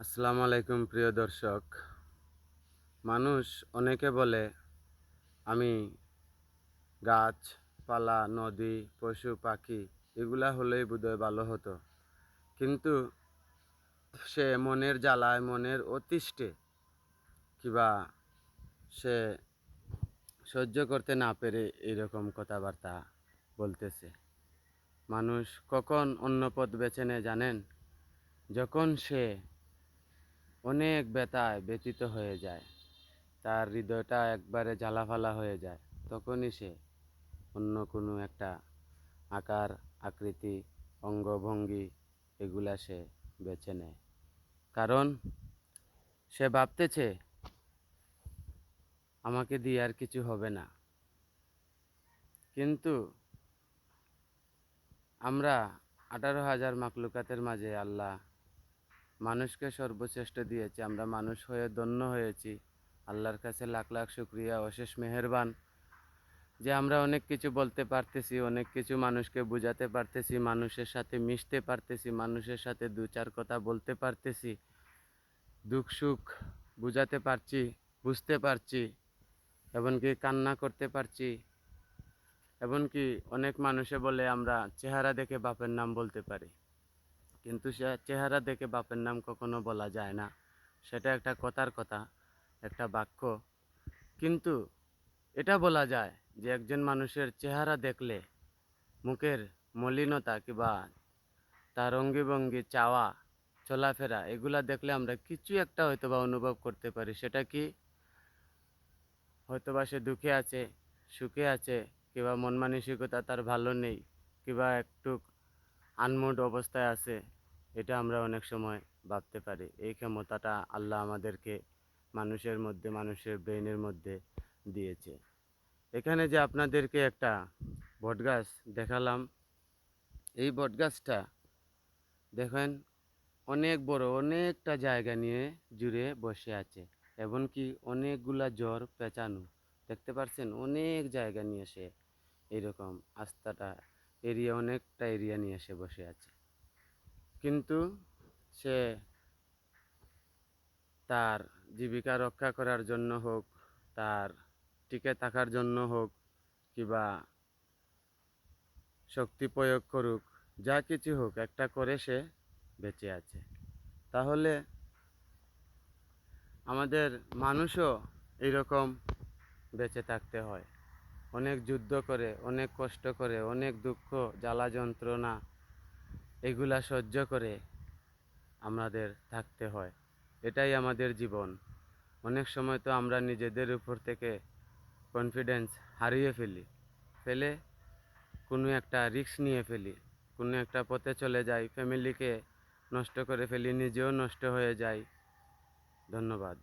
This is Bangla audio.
আসসালামু আলাইকুম প্রিয় দর্শক। মানুষ অনেকে বলে আমি গাছপালা, নদী, পশু পাখি এগুলা হলেই বোধহয় ভালো হতো। কিন্তু সে মনের জ্বালায়, মনের অতিষ্ঠে কিবা সে সহ্য করতে না পেরে এইরকম কথাবার্তা বলতেছে। মানুষ কখন অন্য পথ বেছে নেয় জানেন? যখন সে অনেক ব্যথায় ব্যথিত হয়ে যায়, তার হৃদয়টা একবারে জ্বালাফালা হয়ে যায়, তখনই সে অন্য কোনো একটা আকার আকৃতি অঙ্গভঙ্গি এগুলা সে বেছে নেয়। কারণ সে ভাবতেছে আমাকে দিয়ে আর কিছু হবে না। কিন্তু আমরা 18,000 মাখলুকাতের মাঝে আল্লাহ মানুষকে সর্বশ্রেষ্ঠ দিয়েছে। আমরা মানুষ হয়ে ধন্য হয়েছি। আল্লাহর কাছে লাখ লাখ শুকরিয়া, অশেষ মেহেরবান যে আমরা অনেক কিছু বলতে পারতেছি, অনেক কিছু মানুষকে বুঝাতে পারতেছি, মানুষের সাথে মিশতে পারতেছি, মানুষের সাথে দু চার কথা বলতে পারতেছি, দুঃখ সুখ বুঝাতে পারছি, বুঝতে পারছি, এমনকি কান্না করতে পারছি। এমনকি অনেক মানুষে বলে আমরা চেহারা দেখে বাপের নাম বলতে পারি, কিন্তু সে চেহারা দেখে বাপের নাম কখনো বলা যায় না। সেটা একটা কথার কথা, একটা বাক্য। কিন্তু এটা বলা যায় যে একজন মানুষের চেহারা দেখলে মুখের মলিনতা কিংবা তার অঙ্গিভঙ্গি, চাওয়া, চলাফেরা এগুলা দেখলে আমরা কিছু একটা হয়তোবা অনুভব করতে পারি। সেটা কি? হয়তোবা সে দুঃখে আছে, সুখে আছে, কিংবা মন মানসিকতা তার ভালো নেই, কিংবা একটু আনমুড অবস্থায় আছে। এটা আমরা অনেক সময় ভাবতে পারি। এই ক্ষমতাটা আল্লাহ আমাদেরকে মানুষের মধ্যে, মানুষের ব্রেনের মধ্যে দিয়েছে। এখানে যে আপনাদেরকে একটা বটগাছ দেখালাম, এই বটগাছটা দেখেন অনেক বড়, অনেকটা জায়গা নিয়ে জুড়ে বসে আছে। এমনকি অনেকগুলা জ্বর পেঁচানো, দেখতে পাচ্ছেন? অনেক জায়গা নিয়ে সে এইরকম আস্তাটা এরিয়া, অনেকটা এরিয়া নিয়ে সে বসে আছে। কিন্তু সে তার জীবিকা রক্ষা করার জন্য হোক, তার টিকে থাকার জন্য হোক, কিংবা শক্তি প্রয়োগ করুক, যা কিছু হোক একটা করে সে বেঁচে আছে। তাহলে আমাদের মানুষও এইরকম বেঁচে থাকতে হয়। অনেক যুদ্ধ করে, অনেক কষ্ট করে, অনেক দুঃখ জ্বালা যন্ত্রণা এগুলা সহ্য করে আমাদের থাকতে হয়। এটাই আমাদের জীবন। অনেক সময় তো আমরা নিজেদের উপর থেকে কনফিডেন্স হারিয়ে ফেলে কোনো একটা রিস্ক নিয়ে ফেলি, কোনো একটা পথে চলে যাই, ফ্যামিলিকে নষ্ট করে ফেলি, নিজেও নষ্ট হয়ে যাই। ধন্যবাদ।